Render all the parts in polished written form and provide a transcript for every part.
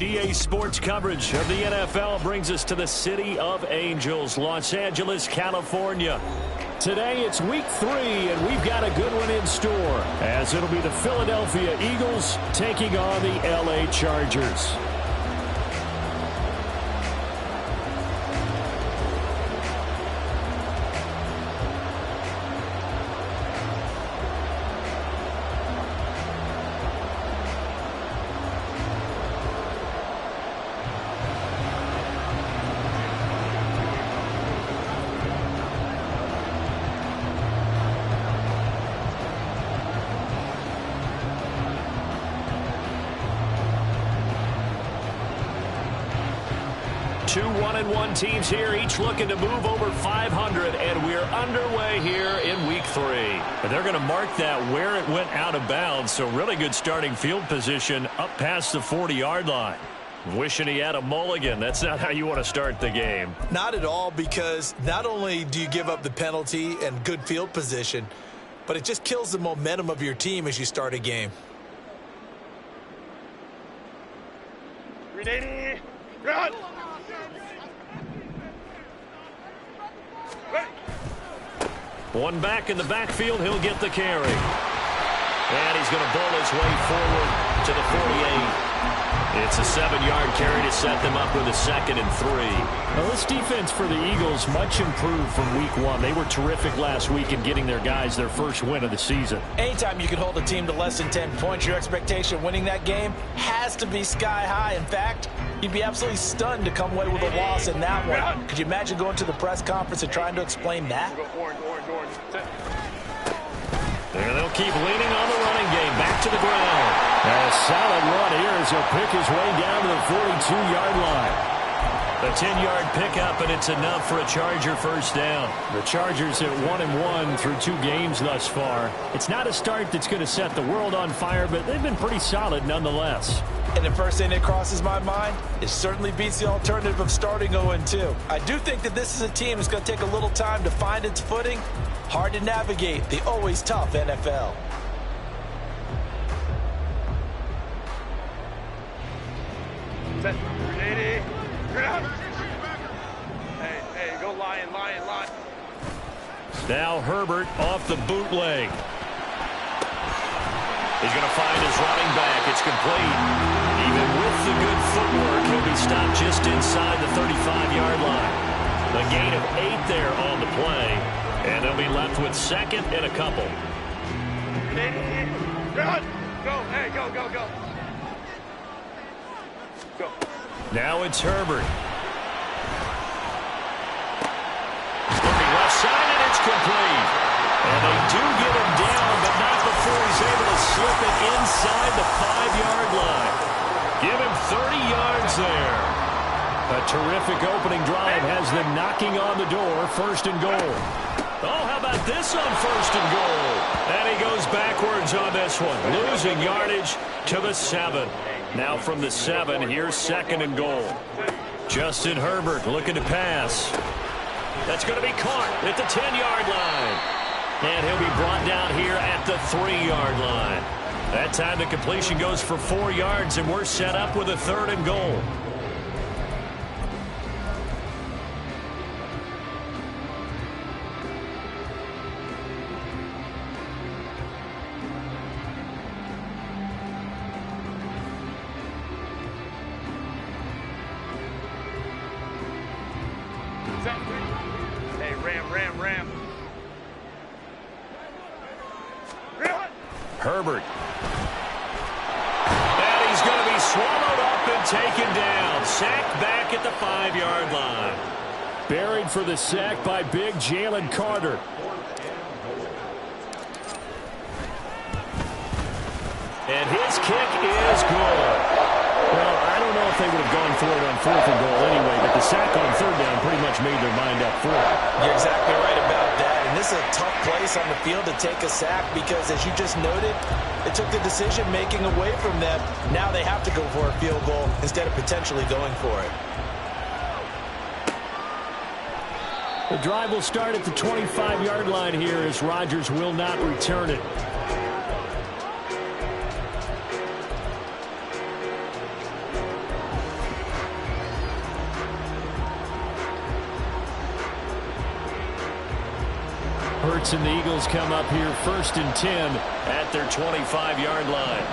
EA Sports coverage of the NFL brings us to the City of Angels, Los Angeles, California. Today it's week 3, and we've got a good one in store, as it'll be the Philadelphia Eagles taking on the LA Chargers. Two 1-1 teams here, each looking to move over 500, and we're underway here in week 3. And they're going to mark that where it went out of bounds, so really good starting field position up past the 40-yard line. Wishing he had a mulligan. That's not how you want to start the game. Not at all, because not only do you give up the penalty and good field position, but it just kills the momentum of your team as you start a game. Ready, run! One back in the backfield, he'll get the carry. And he's going to bowl his way forward to the 48. It's a 7-yard carry to set them up with a 2nd and 3. Now, this defense for the Eagles much improved from week 1. They were terrific last week in getting their guys their first win of the season. Anytime you can hold a team to less than 10 points, your expectation winning that game has to be sky high. In fact, you'd be absolutely stunned to come away with a loss in that one. Could you imagine going to the press conference and trying to explain that? And they'll keep leaning on the running game. Back to the ground. A solid run here as he'll pick his way down to the 42-yard line. A 10-yard pickup, and it's enough for a Charger first down. The Chargers at 1-1 through 2 games thus far. It's not a start that's going to set the world on fire, but they've been pretty solid nonetheless. And the first thing that crosses my mind, it certainly beats the alternative of starting 0-2. I do think that this is a team that's going to take a little time to find its footing. Hard to navigate the always tough NFL. Set. Ready. Hey, go lion. Now Herbert off the bootleg. He's going to find his running back. It's complete. Even with the good footwork, he'll be stopped just inside the 35-yard line. A gain of 8 there on the play. And they'll be left with 2nd and a couple. Run! Go! Hey, go! Go! Now it's Herbert. Looking left side, and it's complete. And they do get him down, but not before he's able to slip it inside the 5-yard line. Give him 30 yards there. A terrific opening drive has them knocking on the door. 1st and goal. Oh, how about this on 1st and goal? And he goes backwards on this one, losing yardage to the 7. Now from the 7, here's 2nd and goal. Justin Herbert looking to pass. That's going to be caught at the 10-yard line. And he'll be brought down here at the 3-yard line. That time the completion goes for 4 yards, and we're set up with a 3rd and goal. Hey, ram. Herbert. And he's going to be swallowed up and taken down. Sacked back at the 5-yard line. Buried for the sack by big Jalen Carter. And his kick is good. Well, I don't know if they would have gone for it on 4th and goal anyway, but the sack on 3rd down pretty much made their mind up for it. You're exactly right about that. And this is a tough place on the field to take a sack because, as you just noted, it took the decision-making away from them. Now they have to go for a field goal instead of potentially going for it. The drive will start at the 25-yard line here as Rodgers will not return it. converts, and the Eagles come up here 1st and 10 at their 25-yard line.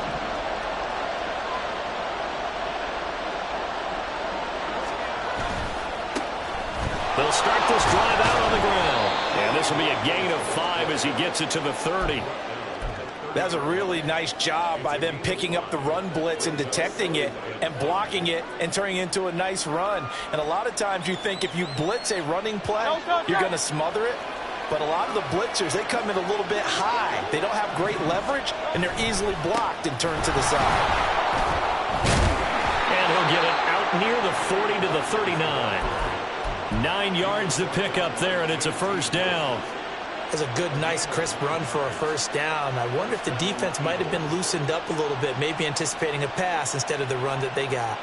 They'll start this drive out on the ground. And this will be a gain of 5 as he gets it to the 30. That's a really nice job by them picking up the run blitz and detecting it and blocking it and turning it into a nice run. And a lot of times you think if you blitz a running play, you're going to smother it. But a lot of the blitzers, they come in a little bit high. They don't have great leverage, and they're easily blocked and turned to the side. And he'll get it out near the 40 to the 39. 9 yards to pick up there, and it's a first down. That's a good, nice, crisp run for a first down. I wonder if the defense might have been loosened up a little bit, maybe anticipating a pass instead of the run that they got.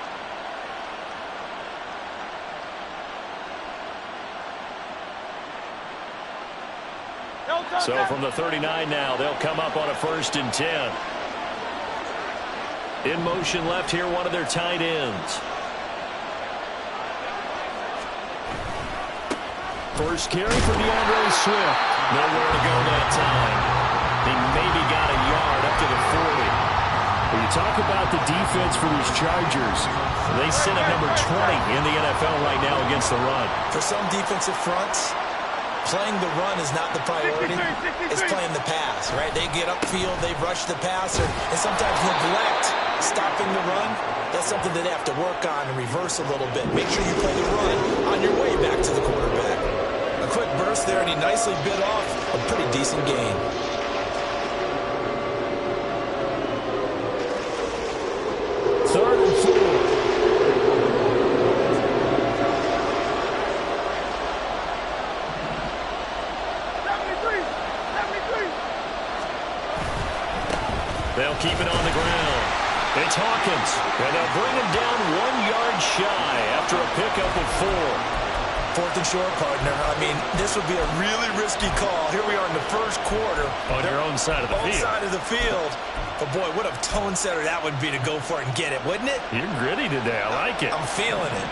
So from the 39 now, they'll come up on a 1st and 10. In motion left here, one of their tight ends. First carry for DeAndre Swift. Nowhere to go that time. He maybe got a yard up to the 40. When you talk about the defense for these Chargers, they sit at number 20 in the NFL right now against the run. For some defensive fronts, playing the run is not the priority. It's playing the pass, right? They get upfield, they rush the passer, and sometimes neglect stopping the run. That's something that they have to work on and reverse a little bit. Make sure you play the run on your way back to the quarterback. A quick burst there, and he nicely bit off a pretty decent gain. Third and 4. They'll keep it on the ground. It's Hawkins, and they'll bring him down 1 yard shy after a pickup of 4. 4th and short, partner. I mean, this would be a really risky call. Here we are in the first quarter. On your own side of the field. Side of the field. But, boy, what a tone setter that would be to go for it and get it, wouldn't it? You're gritty today. I like it. I'm feeling it.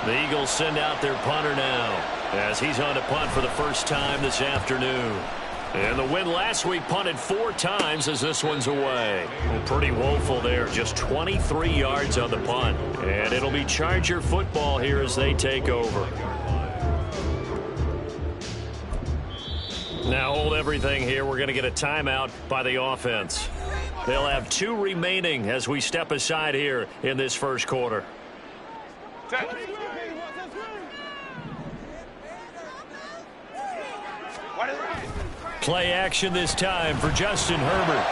The Eagles send out their punter now as he's on to punt for the first time this afternoon. And the win last week punted 4 times as this one's away. Well, pretty woeful there. Just 23 yards on the punt. And it'll be Charger football here as they take over. Now hold everything here. We're going to get a timeout by the offense. They'll have 2 remaining as we step aside here in this first quarter. Play action this time for Justin Herbert.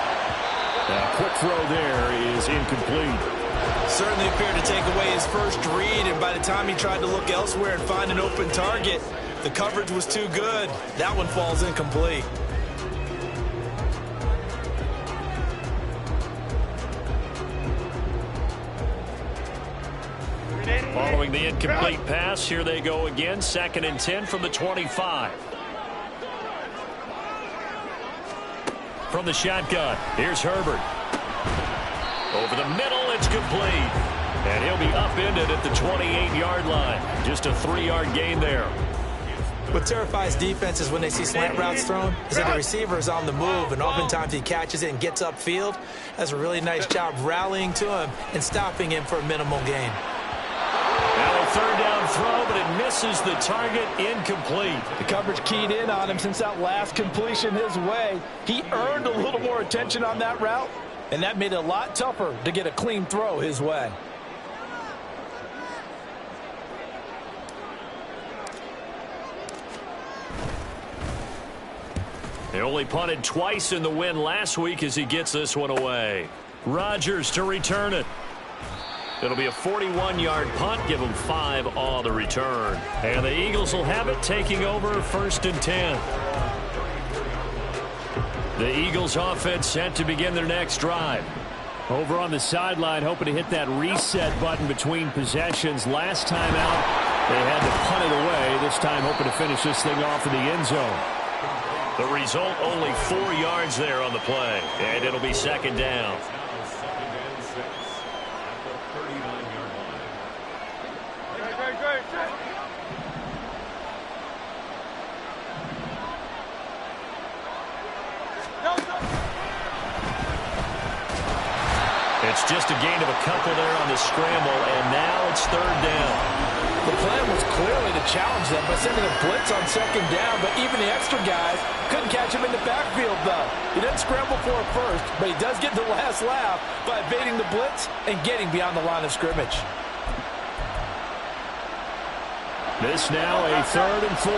A quick throw there is incomplete. Certainly appeared to take away his first read, and by the time he tried to look elsewhere and find an open target, the coverage was too good. That one falls incomplete. Following the incomplete pass, here they go again. 2nd and 10 from the 25. From the shotgun, here's Herbert. Over the middle, it's complete. And he'll be upended at the 28-yard line. Just a 3-yard gain there. What terrifies defenses when they see slant routes thrown is that the receiver is on the move, and oftentimes he catches it and gets upfield. That's a really nice job rallying to him and stopping him for a minimal gain. Now a 3rd down throw, but it misses the target, incomplete. The coverage keyed in on him since that last completion his way. He earned a little more attention on that route, and that made it a lot tougher to get a clean throw his way. He only punted twice in the win last week as he gets this one away. Rodgers to return it. It'll be a 41-yard punt. Give them 5 on the return. And the Eagles will have it, taking over 1st and 10. The Eagles offense set to begin their next drive. Over on the sideline, hoping to hit that reset button between possessions. Last time out, they had to punt it away. This time hoping to finish this thing off in the end zone. The result, only 4 yards there on the play. And it'll be 2nd down. It's just a gain of a couple there on the scramble, and now it's third down. The plan was clearly to challenge them by sending a blitz on second down, but even the extra guys couldn't catch him in the backfield, though. He didn't scramble for it first, but he does get the last laugh by evading the blitz and getting beyond the line of scrimmage. This now a 3rd and 4.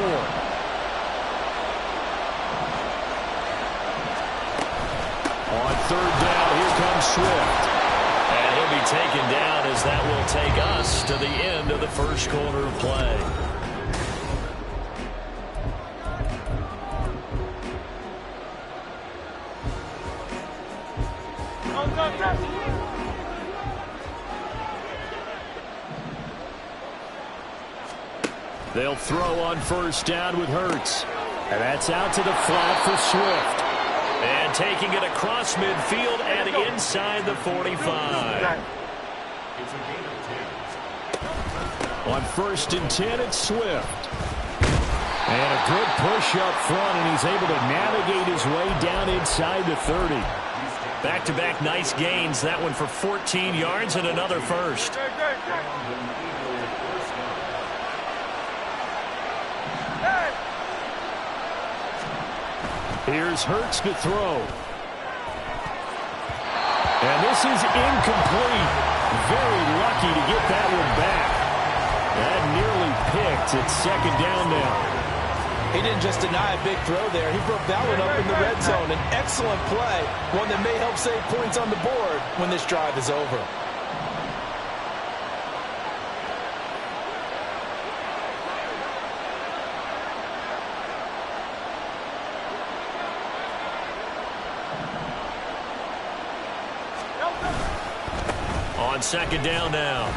On 3rd down, here comes Swift. And he'll be taken down as that will take us to the end of the first quarter of play. They'll throw on 1st down with Hurts. And that's out to the flat for Swift. And taking it across midfield and inside the 45. On 1st and 10, it's Swift. And a good push up front, and he's able to navigate his way down inside the 30. Back-to-back nice gains. That one for 14 yards and another first. Here's Hurts to throw. And this is incomplete. Very lucky to get that one back. That nearly picked. It's 2nd down now. He didn't just deny a big throw there. He broke that one up in the red zone. An excellent play, one that may help save points on the board when this drive is over. On 2nd down now.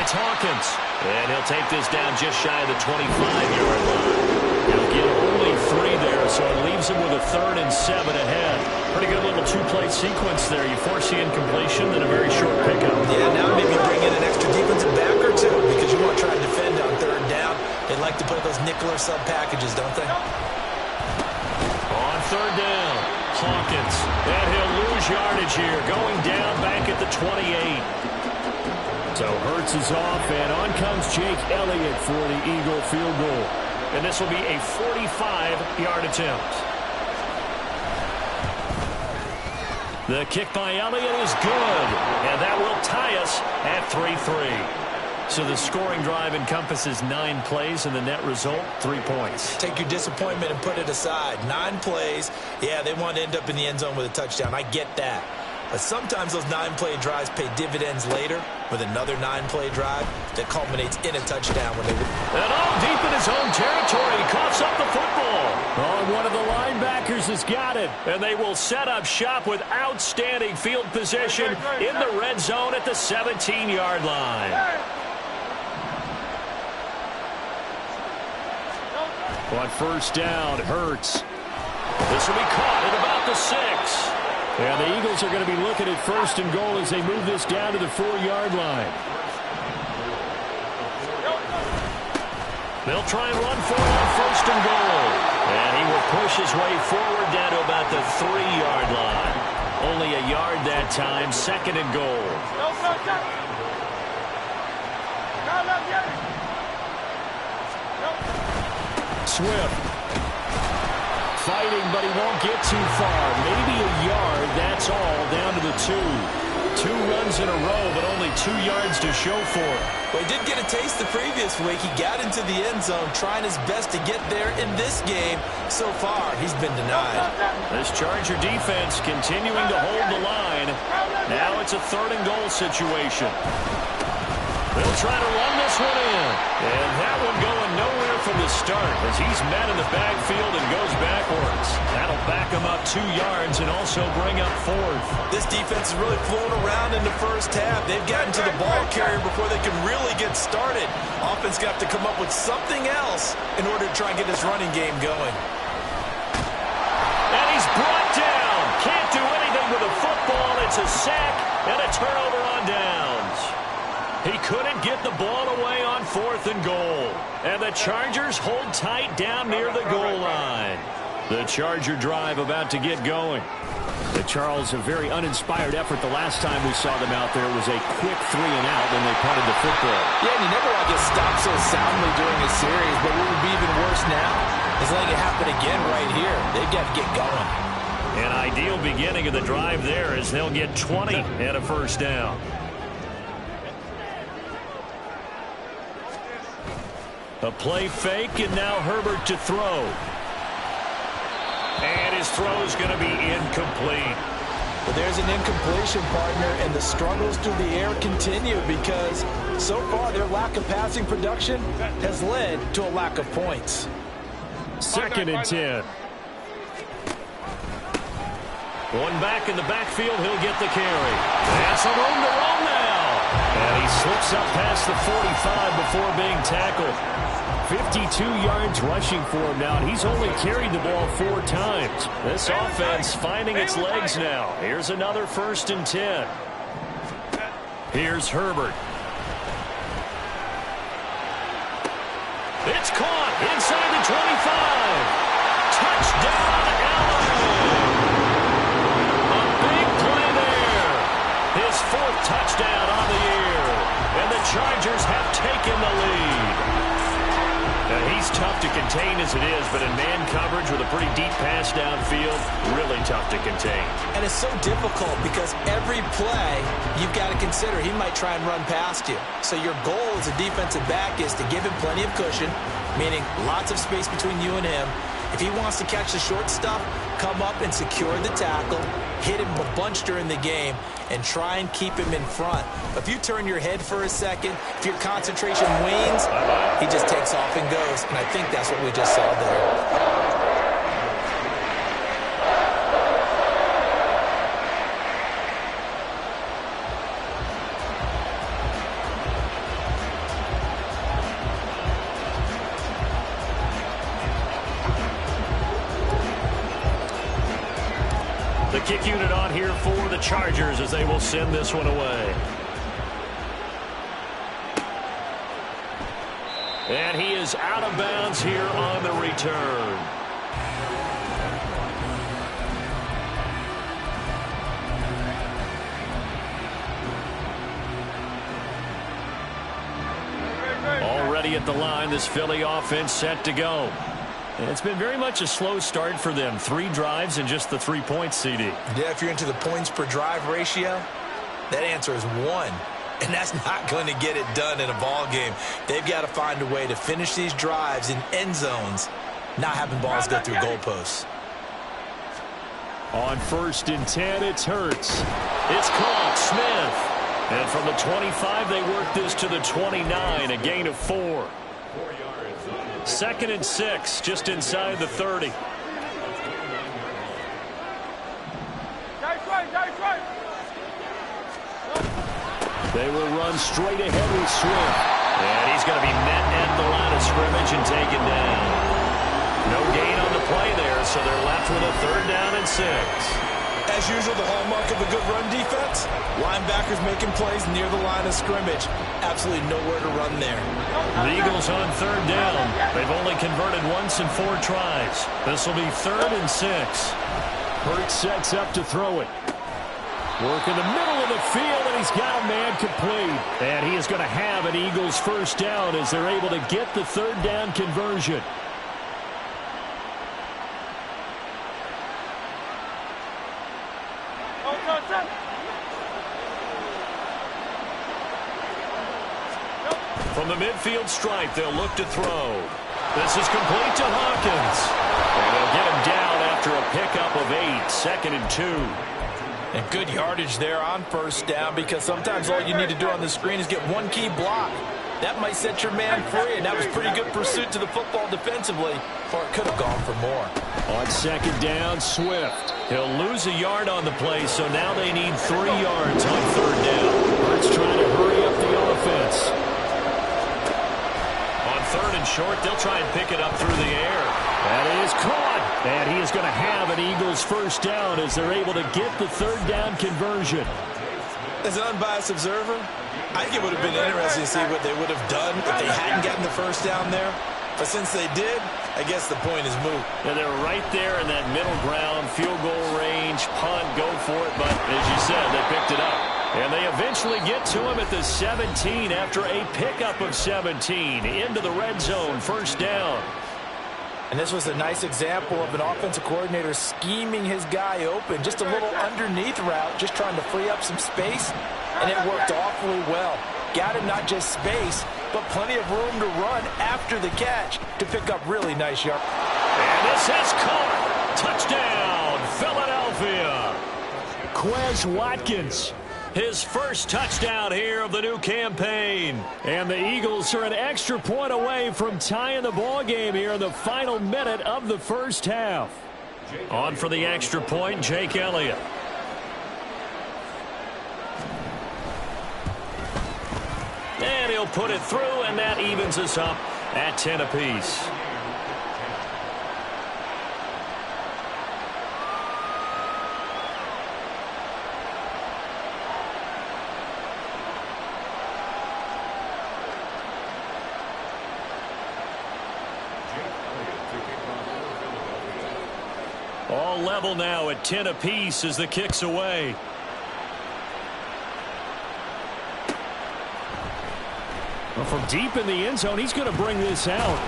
It's Hawkins. And he'll take this down just shy of the 25-yard line. He'll get only 3 there, so it leaves him with a 3rd and 7 ahead. Pretty good little 2-play sequence there. You force the incompletion, then a very short pickup. Yeah, now maybe bring in an extra defensive back or two because you want to try to defend on 3rd down. They like to play those nickel or sub packages, don't they? On 3rd down, Hawkins. And he'll lose yardage here, going down back at the 28. So Hurts is off, and on comes Jake Elliott for the Eagle field goal. And this will be a 45-yard attempt. The kick by Elliott is good, and that will tie us at 3-3. So the scoring drive encompasses 9 plays, and the net result, 3 points. Take your disappointment and put it aside. 9 plays. Yeah, they want to end up in the end zone with a touchdown. I get that. But sometimes those 9-play drives pay dividends later with another 9-play drive that culminates in a touchdown when they win. And all deep in his own territory, he coughs up the football. Oh, one of the linebackers has got it. And they will set up shop with outstanding field position in the red zone at the 17-yard line. On 1st down, Hurts. This will be caught at about the 6. And the Eagles are going to be looking at 1st and goal as they move this down to the 4-yard line. They'll try and run for it on 1st and goal. And he will push his way forward down to about the 3-yard line. Only a yard that time, 2nd and goal. Swift. Fighting, but he won't get too far. Maybe a yard, that's all, down to the 2. 2 runs in a row, but only 2 yards to show for it. Well, he did get a taste the previous week. He got into the end zone, trying his best to get there in this game. So far, he's been denied. This Charger defense continuing to hold the line. Now it's a 3rd and goal situation. They'll try to run this one in. And that one going nowhere from the start as he's met in the backfield and goes backwards. That'll back him up 2 yards and also bring up 4th. This defense is really flown around in the first half. They've gotten to the ball carrier before they can really get started. Offense got to come up with something else in order to try and get this running game going. And he's brought down. Can't do anything with the football. It's a sack and a turnover on downs. He couldn't get the ball away on 4th and goal. And the Chargers hold tight down near the goal line. The Charger drive about to get going. The Charles, a very uninspired effort the last time we saw them out there. It was a quick 3-and-out when they punted the football. Yeah, and you never want to get stopped so soundly during a series, but what would be even worse now is letting it happen again right here. They've got to get going. An ideal beginning of the drive there as they'll get 20 and a first down. A play fake, and now Herbert to throw. And his throw is going to be incomplete. But there's an incompletion, partner, and the struggles through the air continue because so far their lack of passing production has led to a lack of points. 2nd and 10. One back in the backfield, he'll get the carry. That's some room to run now. And he slips up past the 45 before being tackled. 52 yards rushing for him now, and he's only carried the ball 4 times. This offense finding its legs now. Here's another 1st and 10. Here's Herbert. It's caught inside the 25. Touchdown, Allen. A big play there. His 4th touchdown on the year. And the Chargers have taken the lead. Now, he's tough to contain as it is, but in man coverage with a pretty deep pass downfield, really tough to contain. And it's so difficult because every play you've got to consider he might try and run past you. So your goal as a defensive back is to give him plenty of cushion, meaning lots of space between you and him. If he wants to catch the short stuff, come up and secure the tackle, hit him a bunch during the game, and try and keep him in front. If you turn your head for a second, if your concentration wanes, he just takes off and goes. And I think that's what we just saw there. The kick unit on here for the Chargers as they will send this one away. And he is out of bounds here on the return. Already at the line, this Philly offense set to go. And it's been very much a slow start for them. 3 drives and just the 3 points, CD. Yeah, if you're into the points per drive ratio, that answer is 1. And that's not going to get it done in a ball game. They've got to find a way to finish these drives in end zones, not having balls go through goalposts. On 1st and 10, it's Hurts. It's caught, Smith. And from the 25, they work this to the 29, a gain of 4. 2nd and 6, just inside the 30. They will run straight ahead with Swift. And he's going to be met at the line of scrimmage and taken down. No gain on the play there, so they're left with a 3rd down and 6. As usual, the hallmark of a good run defense, linebackers making plays near the line of scrimmage. Absolutely nowhere to run there. The Eagles on 3rd down. They've only converted once in 4 tries. This will be 3rd and 6. Hurts sets up to throw it. Work in the middle of the field, and he's got a man complete. And he is going to have an Eagles 1st down as they're able to get the 3rd down conversion. From the midfield stripe, they'll look to throw. This is complete to Hawkins. And they'll get him down after a pickup of 8, 2nd and 2. And good yardage there on 1st down because sometimes all you need to do on the screen is get one key block. That might set your man free, and that was pretty good pursuit to the football defensively, or it could have gone for more. On 2nd down, Swift. He'll lose a yard on the play, so now they need 3 yards on 3rd down. Hurts trying to hurry up the offense. On 3rd and short, they'll try and pick it up through the air. That is caught. And he is going to have an Eagles 1st down as they're able to get the 3rd down conversion. As an unbiased observer, I think it would have been interesting to see what they would have done if they hadn't gotten the 1st down there. But since they did, I guess the point is moot. And they're right there in that middle ground, field goal range, punt, go for it. But as you said, they picked it up. And they eventually get to him at the 17 after a pickup of 17 into the red zone, first down. And this was a nice example of an offensive coordinator scheming his guy open. Just a little underneath route, just trying to free up some space. And it worked awfully well. Got him not just space, but plenty of room to run after the catch to pick up really nice yards. And this is caught. Touchdown, Philadelphia. Quez Watkins. His first touchdown here of the new campaign. And the Eagles are an extra point away from tying the ball game here in the final minute of the first half. On for the extra point, Jake Elliott. And he'll put it through, and that evens us up at 10 apiece. All level now at 10 apiece as the kick's away. Well, from deep in the end zone, he's going to bring this out.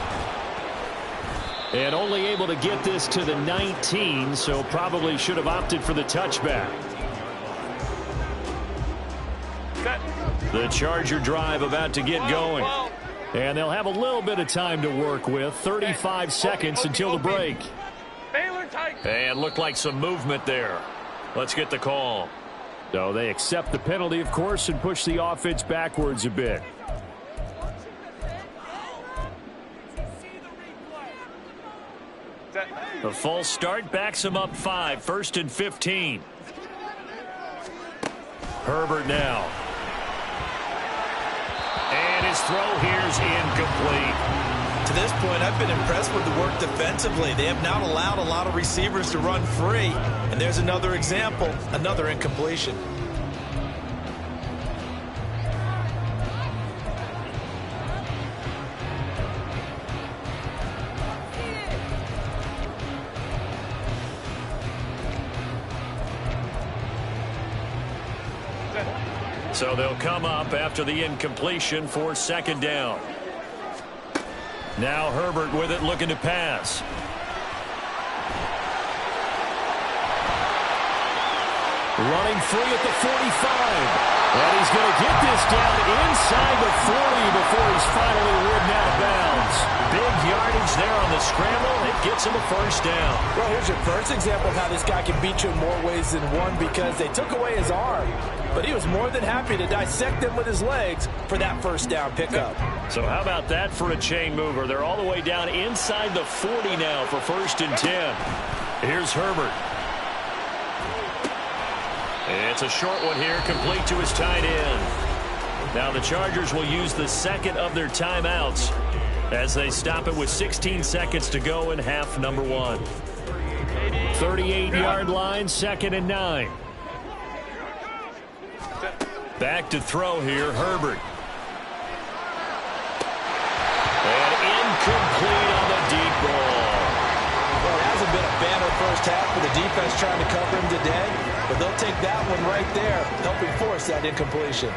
And only able to get this to the 19, so probably should have opted for the touchback. The Charger drive about to get going. And they'll have a little bit of time to work with. 35 seconds until the break. And looked like some movement there. Let's get the call. So they accept the penalty, of course, and push the offense backwards a bit. The false start backs him up 5, 1st and 15. Herbert now. And his throw here's incomplete. To this point, I've been impressed with the work defensively. They have not allowed a lot of receivers to run free. And there's another example, another incompletion. So they'll come up after the incompletion for second down. Now Herbert with it, looking to pass. Running free at the 45. And he's going to get this down inside the 40 before he's finally ridden out of bounds. Big yardage there on the scramble. It gets him a first down. Well, here's your first example of how this guy can beat you in more ways than one, because they took away his arm. But he was more than happy to dissect them with his legs for that first down pickup. So how about that for a chain mover? They're all the way down inside the 40 now for 1st and 10. Here's Herbert. It's a short one here, complete to his tight end. Now the Chargers will use the second of their timeouts as they stop it with 16 seconds to go in half number 1. 38-yard line, 2nd and 9. Back to throw here, Herbert. And incomplete on the deep ball. Well, it hasn't been a banner first half for the defense trying to cover him today, but they'll take that one right there, helping force that incompletion.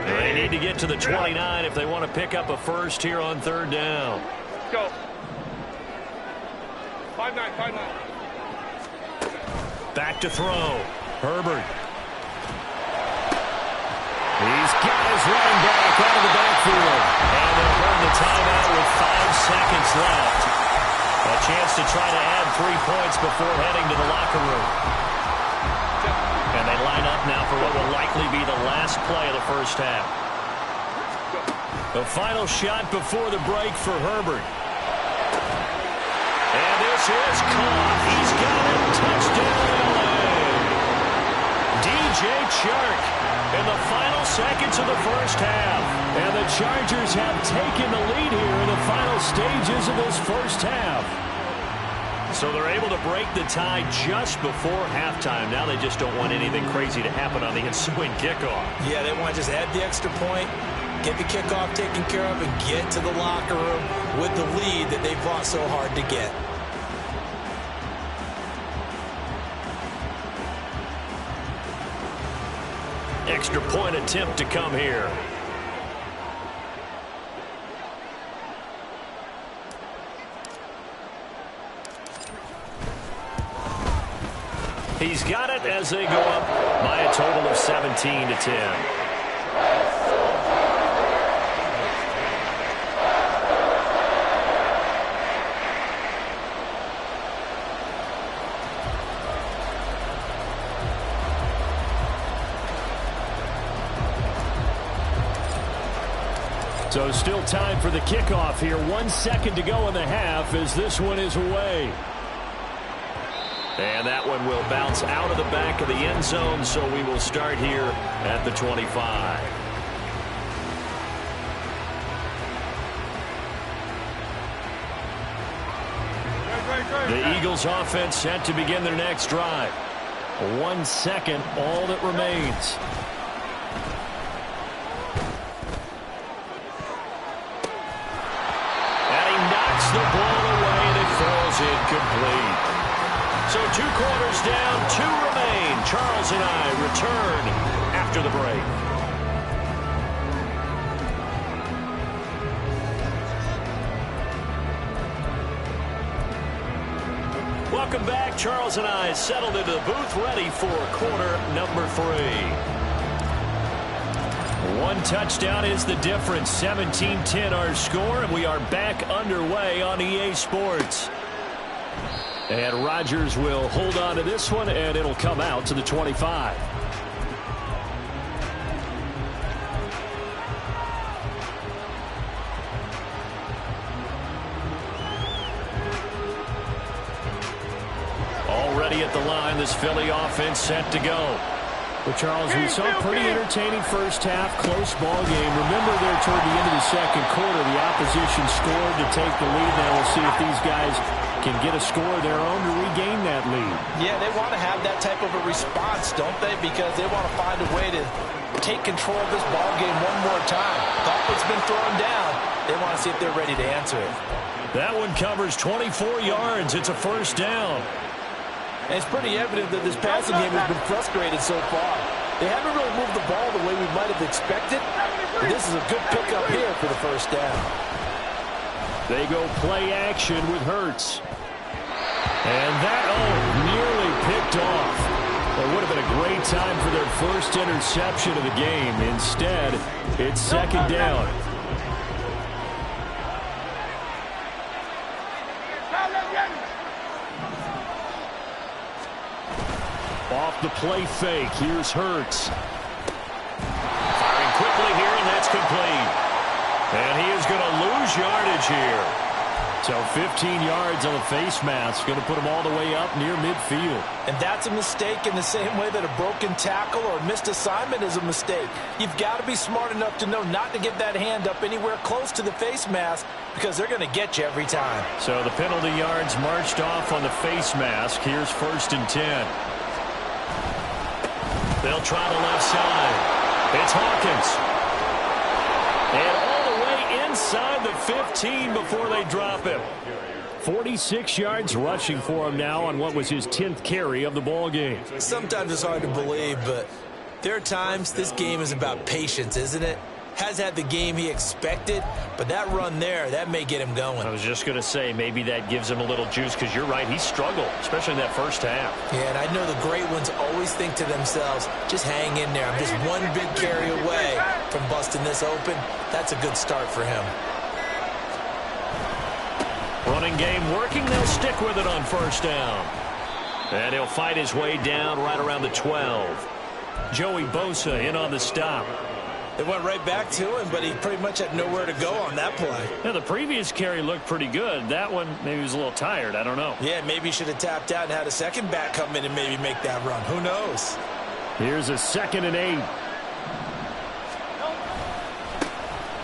They need to get to the 29 if they want to pick up a first here on 3rd down. Go. 5-9, 5-9. Back to throw. Herbert. He's got his running back out of the backfield. And they'll burn the timeout with 5 seconds left. A chance to try to add 3 points before heading to the locker room. And they line up now for what will likely be the last play of the first half. The final shot before the break for Herbert. And this is caught. He's got it. Touchdown, LA. DJ Chark in the final seconds of the first half. And the Chargers have taken the lead here in the final stages of this first half. So they're able to break the tie just before halftime. Now they just don't want anything crazy to happen on the ensuing kickoff. Yeah, they want to just add the extra point, get the kickoff taken care of, and get to the locker room with the lead that they fought so hard to get. Extra point attempt to come here. He's got it as they go up by a total of 17-10. So still time for the kickoff here. 1 second to go in the half as this one is away. And that one will bounce out of the back of the end zone, so we will start here at the 25. The Eagles offense set to begin their next drive. 1 second, all that remains. The ball away, and it falls incomplete. So 2 quarters down, 2 remain. Charles and I return after the break. Welcome back. Charles and I settled into the booth, ready for quarter number 3. 1 touchdown is the difference. 17-10 our score, and we are back underway on EA Sports. And Rodgers will hold on to this one, and it'll come out to the 25. Already at the line, this Philly offense set to go. Well, Charles, we saw a pretty entertaining first half, close ball game. Remember there toward the end of the second quarter, the opposition scored to take the lead. Now we'll see if these guys can get a score of their own to regain that lead. Yeah, they want to have that type of a response, don't they? Because they want to find a way to take control of this ball game one more time. Thought it's been thrown down. They want to see if they're ready to answer it. That one covers 24 yards. It's a first down. And it's pretty evident that this passing game has been frustrated so far. They haven't really moved the ball the way we might have expected. But this is a good pickup here for the first down. They go play action with Hurts. And that, nearly picked off. It would have been a great time for their first interception of the game. Instead, it's second down. Off the play fake, here's Hurts. Firing quickly here, and that's complete. And he is going to lose yardage here. So 15 yards on the face mask, going to put him all the way up near midfield. And that's a mistake in the same way that a broken tackle or a missed assignment is a mistake. You've got to be smart enough to know not to get that hand up anywhere close to the face mask because they're going to get you every time. So the penalty yards marched off on the face mask. Here's 1st and 10. They'll try the left side. It's Hawkins. And all the way inside the 15 before they drop him. 46 yards rushing for him now on what was his 10th carry of the ball game. Sometimes it's hard to believe, but there are times this game is about patience, isn't it? Has had the game he expected, but that run there, that may get him going. I was just going to say, maybe that gives him a little juice because you're right, he struggled, especially in that first half. Yeah, and I know the great ones always think to themselves, just hang in there. I'm just one big carry away from busting this open. That's a good start for him. Running game working, they'll stick with it on first down. And he'll fight his way down right around the 12. Joey Bosa in on the stop. It went right back to him, but he pretty much had nowhere to go on that play. Yeah, the previous carry looked pretty good. That one, maybe he was a little tired. I don't know. Yeah, maybe he should have tapped out and had a second back come in and maybe make that run. Who knows? Here's a 2nd and 8.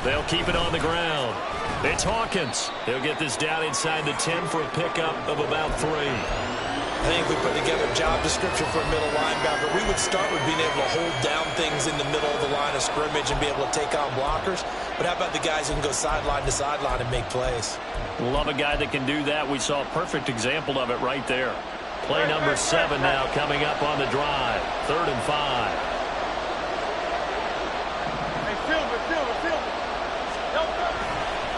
They'll keep it on the ground. It's Hawkins. He'll get this down inside the 10 for a pickup of about 3. I think we put together a job description for a middle linebacker. We would start with being able to hold down things in the middle of the line of scrimmage and be able to take on blockers. But how about the guys who can go sideline to sideline and make plays? Love a guy that can do that. We saw a perfect example of it right there. Play number 7 now coming up on the drive. 3rd and 5.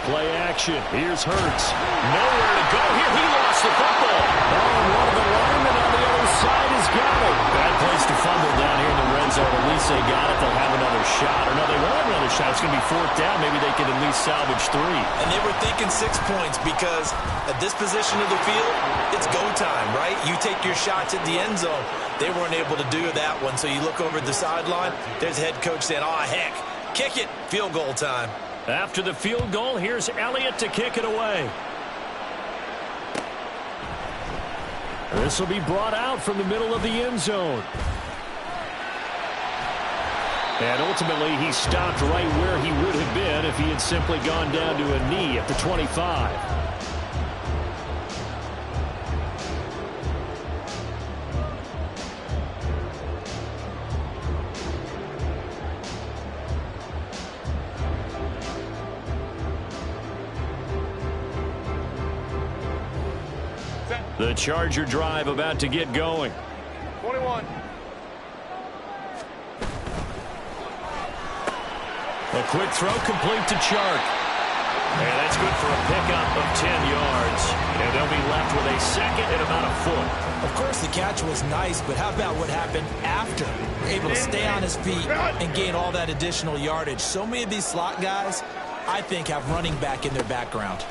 Play action. Here's Hurts. Nowhere to go here. He lost the football. Oh, and one of the linemen on the other side has got it. Bad place to fumble down here in the red zone. At least they got it. They'll have another shot. Or no, they won't have another shot. It's going to be 4th down. Maybe they can at least salvage 3. And they were thinking 6 points because at this position of the field, it's go time, right? You take your shots at the end zone. They weren't able to do that one. So you look over at the sideline. There's the head coach saying, oh, heck, kick it. Field goal time. After the field goal, here's Elliott to kick it away. This will be brought out from the middle of the end zone. And ultimately, he stopped right where he would have been if he had simply gone down to a knee at the 25. The Charger drive about to get going. 21. A quick throw complete to Chark. And that's good for a pickup of 10 yards. And they'll be left with a 2nd and about a foot. Of course, the catch was nice, but how about what happened after? Able to stay on his feet and gain all that additional yardage. So many of these slot guys, I think, have running back in their background.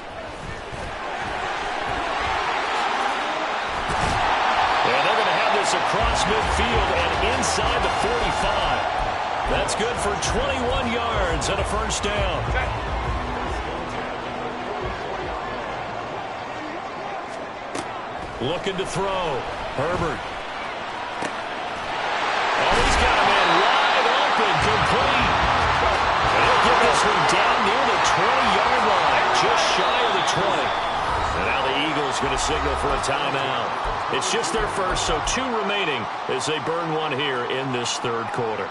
And they're going to have this across midfield and inside the 45. That's good for 21 yards and a 1st down. Looking to throw. Herbert. Oh, he's got a man wide open, complete. And he'll get this one down near the 20-yard line, just shy of the 20. And now the Eagles going to signal for a timeout. It's just their first, so 2 remaining as they burn one here in this 3rd quarter.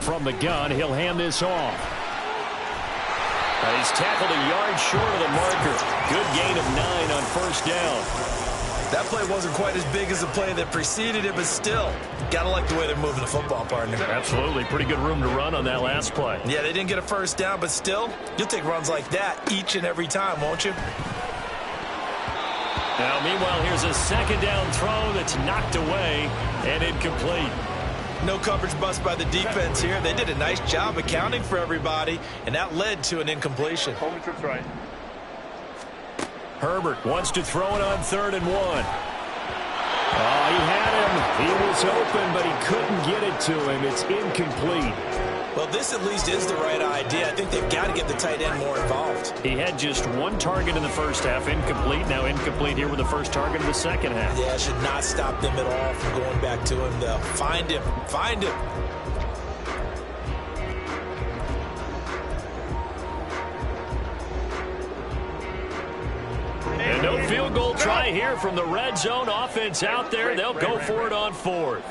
From the gun, he'll hand this off. He's tackled a yard short of the marker. Good gain of 9 on 1st down. That play wasn't quite as big as the play that preceded it, but still, gotta like the way they're moving the football, partner. Absolutely. Pretty good room to run on that last play. Yeah, they didn't get a 1st down, but still, you'll take runs like that each and every time, won't you? Now, meanwhile, here's a 2nd down throw that's knocked away and incomplete. No coverage bust by the defense here. They did a nice job accounting for everybody, and that led to an incompletion. Home trip's right. Herbert wants to throw it on 3rd and 1. Oh, he had him. He was open, but he couldn't get it to him. It's incomplete. Well, this at least is the right idea. I think they've got to get the tight end more involved. He had just 1 target in the 1st half, incomplete. Now incomplete here with the 1st target in the 2nd half. Yeah, it should not stop them at all from going back to him, though. Find him. Find him. And no field goal try here from the red zone. Offense out there. They'll go for it on 4th.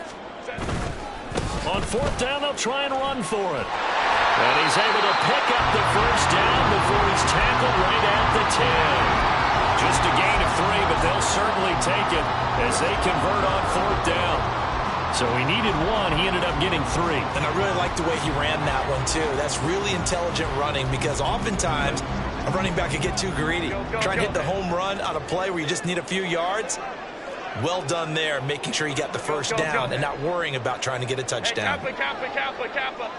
On 4th down, they'll try and run for it. And he's able to pick up the 1st down before he's tackled right at the 10. Just a gain of 3, but they'll certainly take it as they convert on 4th down. So he needed 1. He ended up getting 3. And I really like the way he ran that one, too. That's really intelligent running because oftentimes a running back can get too greedy. Trying to hit the home run on a play where you just need a few yards. Well done there, making sure you got the 1st down and not worrying about trying to get a touchdown. Hey, Kappa.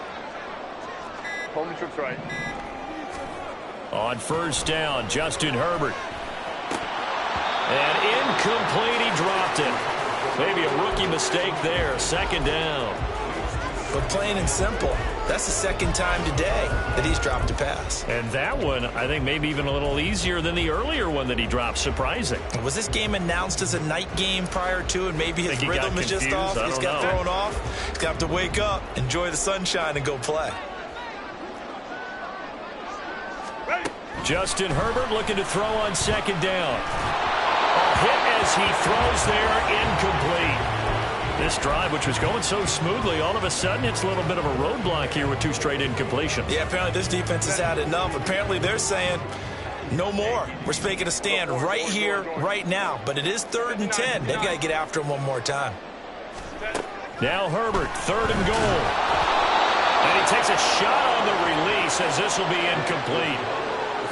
Home trip's right. On 1st down, Justin Herbert. And incomplete, he dropped it. Maybe a rookie mistake there. 2nd down. but plain and simple, that's the second time today that he's dropped a pass. And that one, I think, maybe even a little easier than the earlier one that he dropped. Surprising. Was this game announced as a night game prior to, and maybe his rhythm is just off? He's got thrown off. He's got to wake up, enjoy the sunshine, and go play. Justin Herbert looking to throw on second down. A hit as he throws there, incomplete. This drive, which was going so smoothly, all of a sudden it's a little bit of a roadblock here with 2 straight incompletions. Yeah, apparently this defense has had enough. Apparently they're saying no more. We're making a stand right here, right now. But it is 3rd and 10. They've got to get after him one more time. Now Herbert, 3rd and goal. And he takes a shot on the release as this will be incomplete.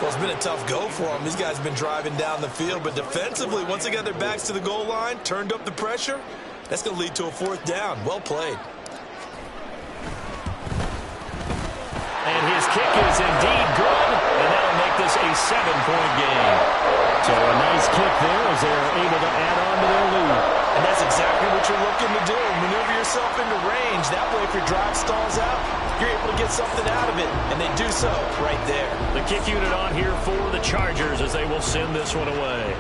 Well, it's been a tough go for him. These guys have been driving down the field. But defensively, once they got their backs to the goal line, turned up the pressure, that's going to lead to a 4th down. Well played. And his kick is indeed good, and that'll make this a 7-point game. So a nice kick there as they're able to add on to their lead. And that's exactly what you're looking to do. Maneuver yourself into range. That way, if your drive stalls out, you're able to get something out of it. And they do so right there. The kick unit on here for the Chargers as they will send this one away.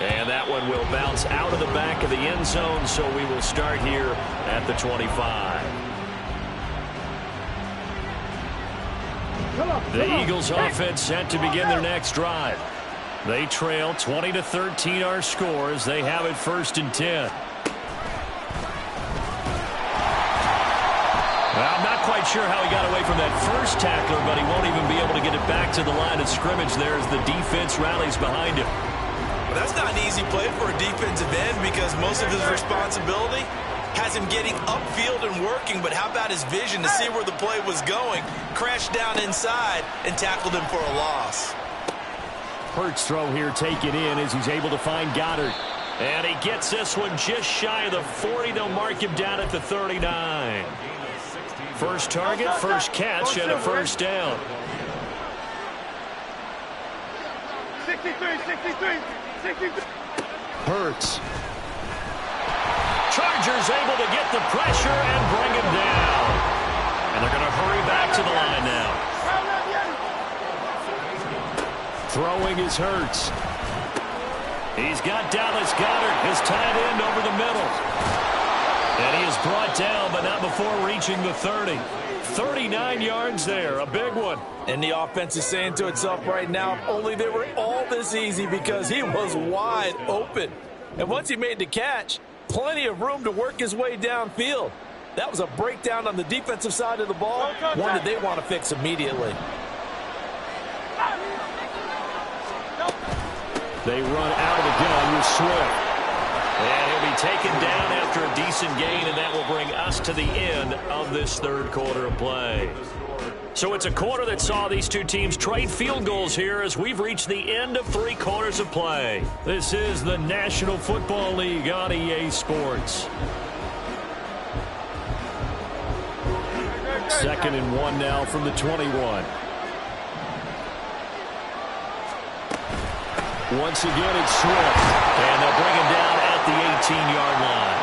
And that one will bounce out of the back of the end zone, so we will start here at the 25. The Eagles offense set to begin their next drive. They trail 20-13 our score as they have it 1st and 10. Well, I'm not quite sure how he got away from that first tackler, but he won't even be able to get it back to the line of scrimmage there as the defense rallies behind him. Well, that's not an easy play for a defensive end because most of his responsibility has him getting upfield and working, but how about his vision to see where the play was going, crashed down inside, and tackled him for a loss. Hurts throw here taken in as he's able to find Goddard. And he gets this one just shy of the 40. They'll mark him down at the 39. First target, first catch, and a 1st down. 63. Hurts. Chargers able to get the pressure and bring him down. And they're going to hurry back to the line now. Throwing is Hurts. He's got Dallas Goedert, his tight end, over the middle. And he is brought down, but not before reaching the 30. 39 yards there, a big one. And the offense is saying to itself right now, if only they were all this easy because he was wide open. And once he made the catch, plenty of room to work his way downfield. That was a breakdown on the defensive side of the ball, one that they want to fix immediately. They run out of the gun with Swift. And he'll be taken down after a decent gain, and that will bring us to the end of this 3rd quarter of play. So it's a quarter that saw these two teams trade field goals here as we've reached the end of 3 quarters of play. This is the National Football League on EA Sports. 2nd and 1 now from the 21. Once again, it's Swift. And they'll bring him down at the 18-yard line.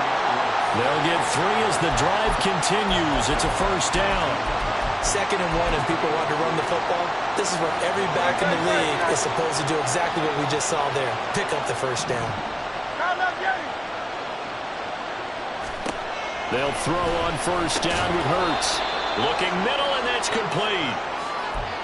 They'll get 3 as the drive continues. It's a 1st down. 2nd and 1 and people want to run the football. This is what every back in the league is supposed to do, exactly what we just saw there. Pick up the 1st down. They'll throw on 1st down with Hurts. Looking middle, and that's complete.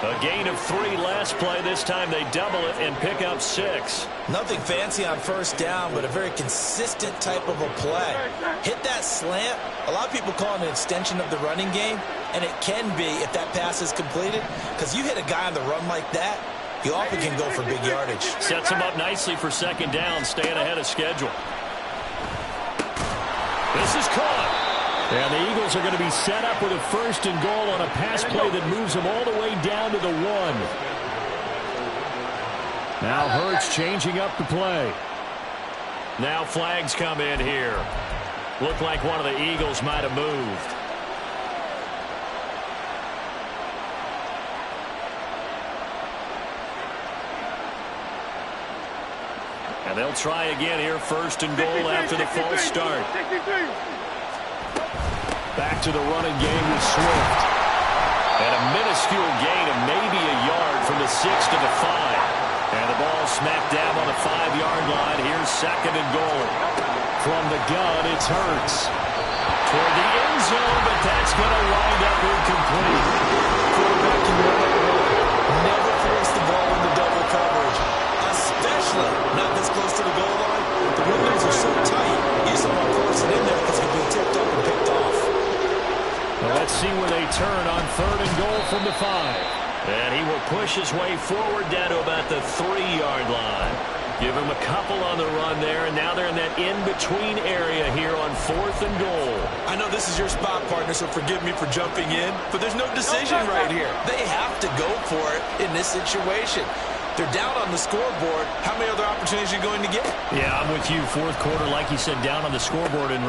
A gain of 3 last play. This time they double it and pick up 6. Nothing fancy on 1st down, but a very consistent type of a play. Hit that slant. A lot of people call it an extension of the running game, and it can be if that pass is completed, because you hit a guy on the run like that, you often can go for big yardage. Sets him up nicely for 2nd down, staying ahead of schedule. This is caught. And the Eagles are going to be set up with a 1st and goal on a pass play that moves them all the way down to the 1. Now Hurts changing up the play. Now flags come in here. Looked like one of the Eagles might have moved. And they'll try again here, 1st and goal after the false start. Back to the running game with Swift. And a minuscule gain of maybe a yard from the 6 to the 5. And the ball smacked down on the 5-yard line. Here's second and goal. From the gun, it's Hurts. Toward the end zone, but that's going to wind up incomplete. Quarterback, you never place the ball in the double coverage, especially not this close to the goal line. The windows are so tight, you just don't want to force it in there because it can be tipped up and picked off. Well, let's see where they turn on third and goal from the 5. And he will push his way forward down to about the 3-yard line. Give him a couple on the run there, and now they're in that in-between area here on fourth and goal. I know this is your spot, partner, so forgive me for jumping in, but there's no decision right here. They have to go for it in this situation. They're down on the scoreboard. How many other opportunities are you going to get? Yeah, I'm with you. Fourth quarter, like you said, down on the scoreboard. And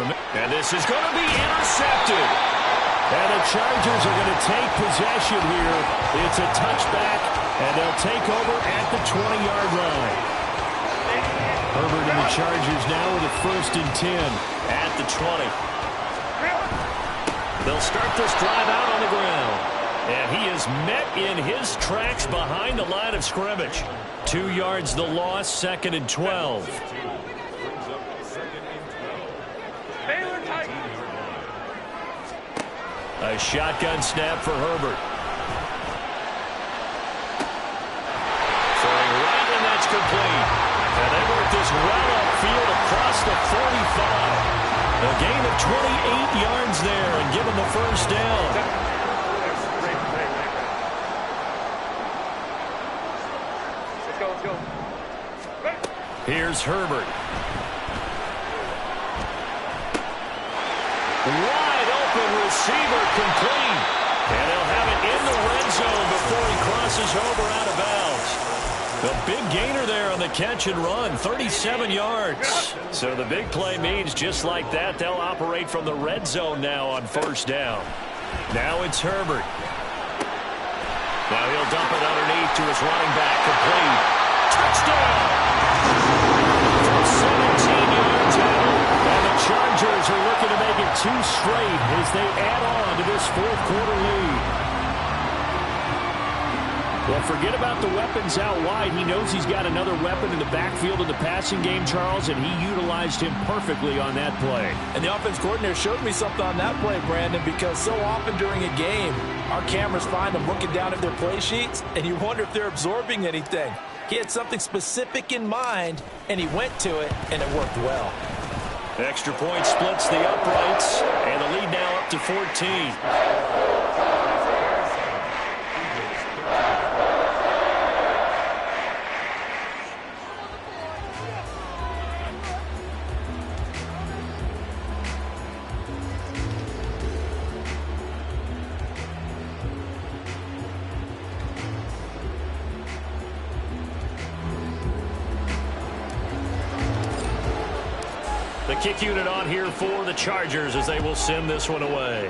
this is going to be intercepted. And the Chargers are going to take possession here. It's a touchback, and they'll take over at the 20-yard line. Herbert and the Chargers now with a 1st and 10 at the 20. They'll start this drive out on the ground. And he is met in his tracks behind the line of scrimmage. 2 yards the loss, 2nd and 12. A shotgun snap for Herbert. Throwing right, and that's complete. And they work this well upfield across the 45. A gain of 28 yards there and give him the first down. Here's Herbert. Wide open receiver complete. And they'll have it in the red zone before he crosses over out of bounds. The big gainer there on the catch and run, 37 yards. So the big play means just like that, they'll operate from the red zone now on first down. Now it's Herbert. Now he'll dump it underneath to his running back, complete. Touchdown! From 17 yards out, and the Chargers are looking to make it 2 straight as they add on to this fourth quarter lead. Well, forget about the weapons out wide. He knows he's got another weapon in the backfield in the passing game, Charles, and he utilized him perfectly on that play. And the offense coordinator showed me something on that play, Brandon, because so often during a game, our cameras find them looking down at their play sheets, and you wonder if they're absorbing anything. He had something specific in mind, and he went to it, and it worked well. Extra point splits the uprights, and the lead now up to 14. The kick unit on here for the Chargers as they will send this one away.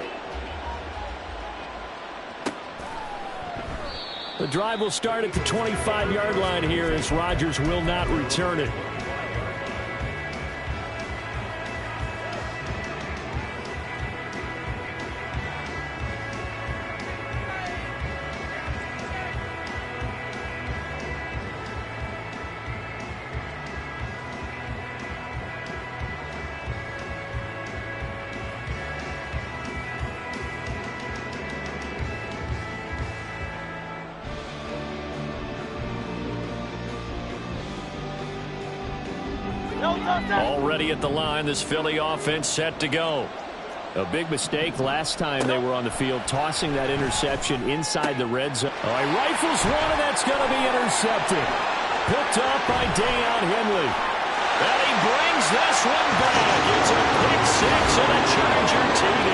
The drive will start at the 25-yard line here as Rodgers will not return it. Already at the line, this Philly offense set to go. A big mistake last time they were on the field, tossing that interception inside the red zone. Oh, he rifles one, and that's going to be intercepted. Picked up by Deion Henley. And he brings this one back. It's a pick six and a Charger TD.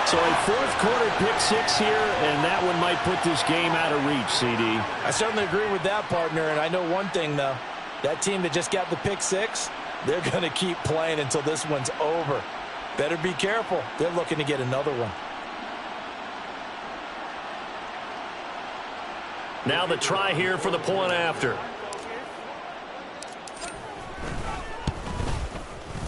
So a fourth quarter pick six here, and that one might put this game out of reach, CD. I certainly agree with that, partner, and I know one thing, though. That team that just got the pick six, they're going to keep playing until this one's over. Better be careful. They're looking to get another one. Now the try here for the point after.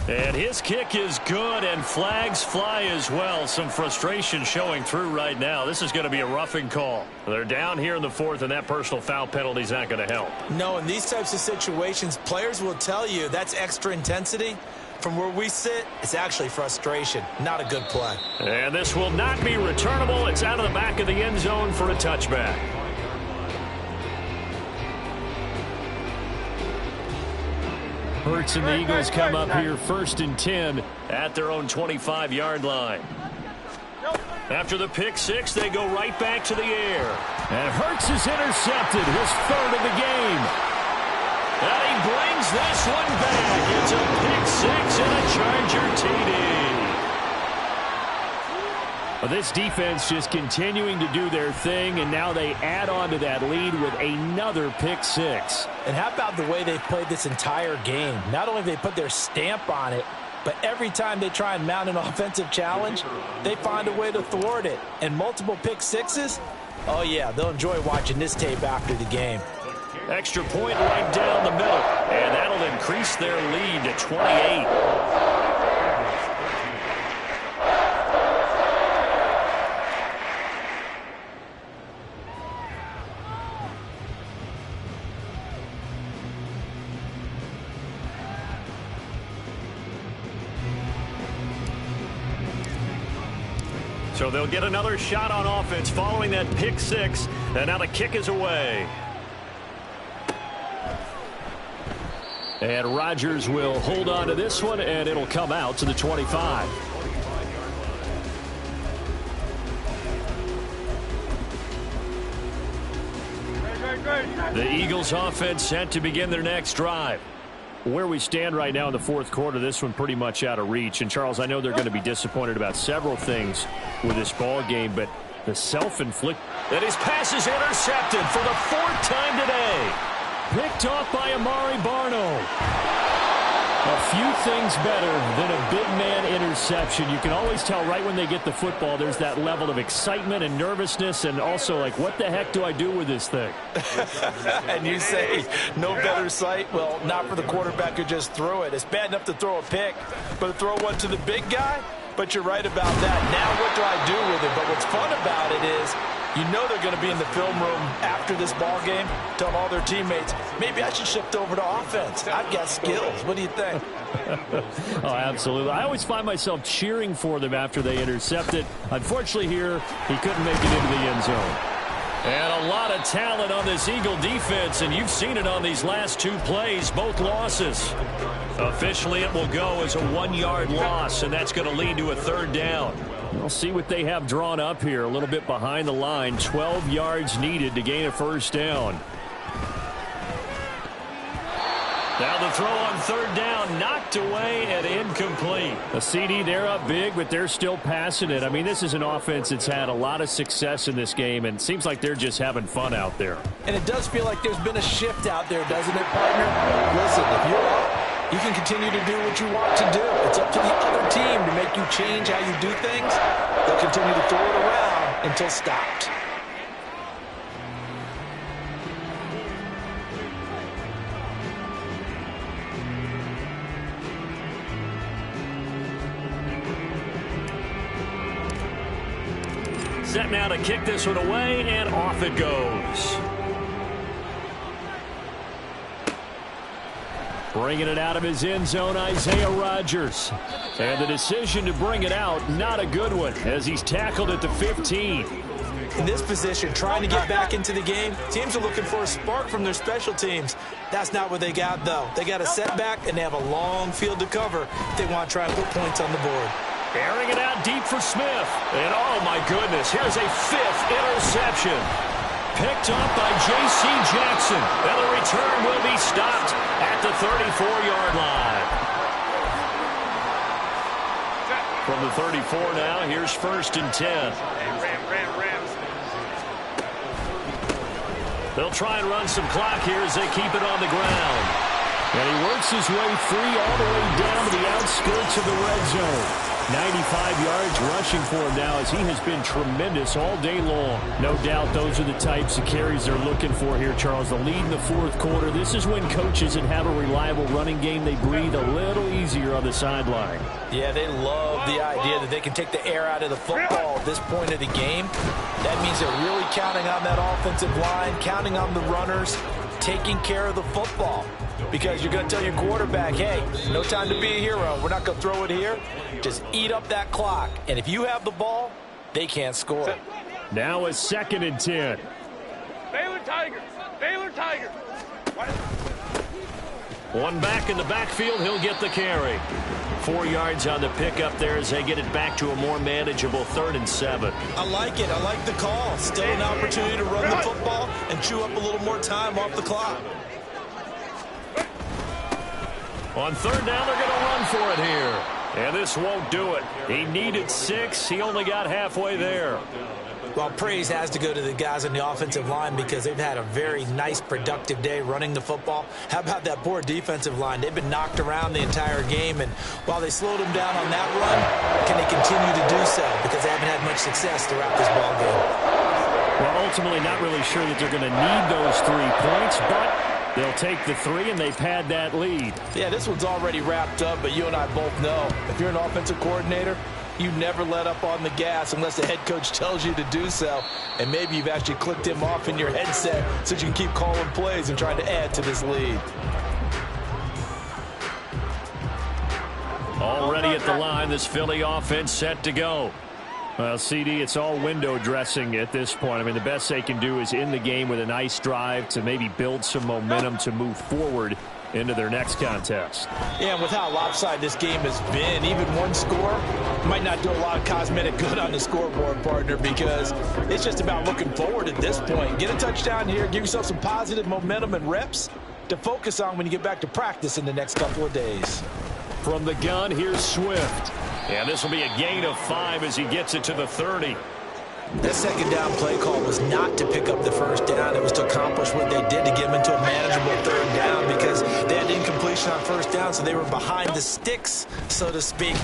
And his kick is good, and flags fly as well. Some frustration showing through right now. This is going to be a roughing call. They're down here in the fourth, and that personal foul penalty is not going to help. No, in these types of situations, players will tell you that's extra intensity. From where we sit, it's actually frustration. Not a good play. And this will not be returnable. It's out of the back of the end zone for a touchback. Hurts and the Eagles come up here 1st and 10 at their own 25-yard line. After the pick six, they go right back to the air. And Hurts is intercepted, his 3rd of the game. And he brings this one back. It's a pick six and a Charger TD. Well, this defense just continuing to do their thing, and now they add on to that lead with another pick six. And how about the way they've played this entire game? Not only have they put their stamp on it, but every time they try and mount an offensive challenge, they find a way to thwart it. And multiple pick sixes? Oh, yeah, they'll enjoy watching this tape after the game. Extra point right down the middle, and that'll increase their lead to 28. So they'll get another shot on offense following that pick six, and now the kick is away. And Rodgers will hold on to this one, and it'll come out to the 25. The Eagles offense set to begin their next drive. Where we stand right now in the fourth quarter, this one pretty much out of reach. And, Charles, I know they're going to be disappointed about several things with this ball game, but the self-inflict. And his pass is intercepted for the 4th time today. Picked off by Amari Barno. A few things better than a big man interception. You can always tell right when they get the football, there's that level of excitement and nervousness, and also like, what the heck do I do with this thing? And you say no better sight? Well, not for the quarterback who just threw it. It's bad enough to throw a pick, but to throw one to the big guy? But you're right about that. Now what do I do with it? But what's fun about it is you know they're going to be in the film room after this ball game, telling all their teammates, maybe I should shift over to offense. I've got skills. What do you think? Oh, absolutely. I always find myself cheering for them after they intercept it. Unfortunately here, he couldn't make it into the end zone. And a lot of talent on this Eagle defense, and you've seen it on these last 2 plays, both losses. Officially, it will go as a 1-yard loss, and that's going to lead to a 3rd down. We'll see what they have drawn up here. A little bit behind the line. 12 yards needed to gain a 1st down. Now the throw on 3rd down, knocked away and incomplete. A CD, they're up big, but they're still passing it. I mean, this is an offense that's had a lot of success in this game, and it seems like they're just having fun out there. And it does feel like there's been a shift out there, doesn't it, partner? Listen, if you're up, you can continue to do what you want to do. It's up to the other team to make you change how you do things. They'll continue to throw it around until stopped. Set now to kick this one away, and off it goes. Bringing it out of his end zone, Isaiah Rodgers. And the decision to bring it out, not a good one, as he's tackled at the 15. In this position, trying to get back into the game, teams are looking for a spark from their special teams. That's not what they got, though. They got a setback, and they have a long field to cover if they want to try and put points on the board. Airing it out deep for Smith. And, oh, my goodness, here's a 5th interception. Picked up by J.C. Jackson. And the return will be stopped at the 34-yard line. From the 34 now, here's 1st and 10. They'll try and run some clock here as they keep it on the ground. And he works his way free all the way down to the outskirts of the red zone. 95 yards rushing for him now, as he has been tremendous all day long. No doubt those are the types of carries they're looking for here, Charles. The lead in the fourth quarter. This is when coaches that have a reliable running game, they breathe a little easier on the sideline. Yeah, they love the idea that they can take the air out of the football at this point of the game. That means they're really counting on that offensive line, counting on the runners, taking care of the football. Because you're going to tell your quarterback, hey, no time to be a hero. We're not going to throw it here. Just eat up that clock. And if you have the ball, they can't score. Now a 2nd and 10. Baylor Tigers. Baylor Tigers. One back in the backfield. He'll get the carry. 4 yards on the pickup there as they get it back to a more manageable 3rd and 7. I like it. I like the call. Still an opportunity to run the football and chew up a little more time off the clock. On 3rd down, they're going to run for it here. And this won't do it. He needed 6. He only got halfway there. Well, praise has to go to the guys on the offensive line because they've had a very nice, productive day running the football. How about that poor defensive line? They've been knocked around the entire game, and while they slowed them down on that run, can they continue to do so? Because they haven't had much success throughout this ball game. Well, ultimately not really sure that they're going to need those 3 points, but they'll take the 3, and they've had that lead. Yeah, this one's already wrapped up, but you and I both know if you're an offensive coordinator, you never let up on the gas unless the head coach tells you to do so. And maybe you've actually clicked him off in your headset so you can keep calling plays and trying to add to this lead. Already at the line, this Philly offense set to go. Well, CD, it's all window dressing at this point. I mean, the best they can do is in the game with a nice drive to maybe build some momentum to move forward into their next contest. Yeah, and with how lopsided this game has been, even one score might not do a lot of cosmetic good on the scoreboard, partner, because it's just about looking forward at this point. Get a touchdown here, give yourself some positive momentum and reps to focus on when you get back to practice in the next couple of days. From the gun, here's Swift. And this will be a gain of 5 as he gets it to the 30. That 2nd down play call was not to pick up the 1st down. It was to accomplish what they did to get them into a manageable 3rd down because they had incompletion on 1st down, so they were behind the sticks, so to speak.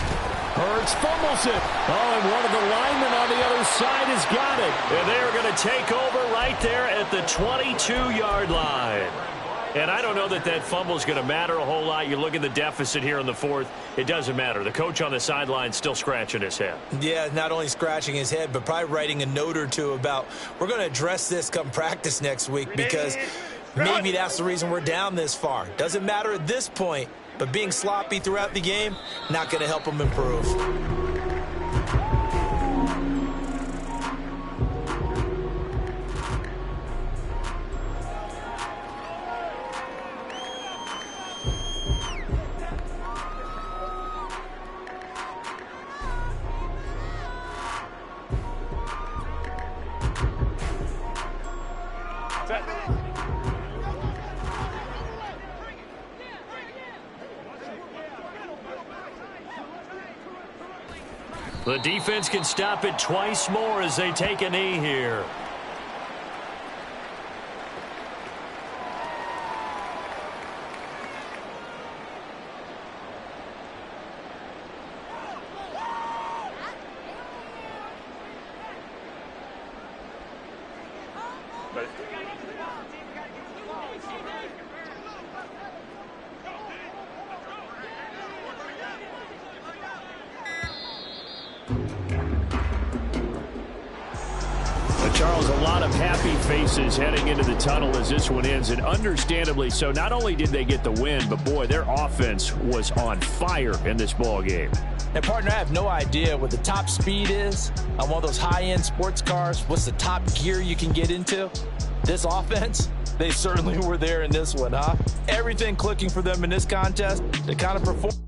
Hurts fumbles it. Oh, and one of the linemen on the other side has got it. And they're going to take over right there at the 22-yard line. And I don't know that that fumble is going to matter a whole lot. You look at the deficit here in the 4th. It doesn't matter. The coach on the sideline still scratching his head. Yeah, not only scratching his head, but probably writing a note or two about we're going to address this come practice next week because maybe that's the reason we're down this far. Doesn't matter at this point, but being sloppy throughout the game, not going to help them improve. The defense can stop it twice more as they take a knee here. Charles, a lot of happy faces heading into the tunnel as this one ends, and understandably so. Not only did they get the win, but boy, their offense was on fire in this ball game. And partner, I have no idea what the top speed is on one of those high-end sports cars. What's the top gear you can get into? This offense, they certainly were there in this one, huh? Everything clicking for them in this contest. They kind of performed.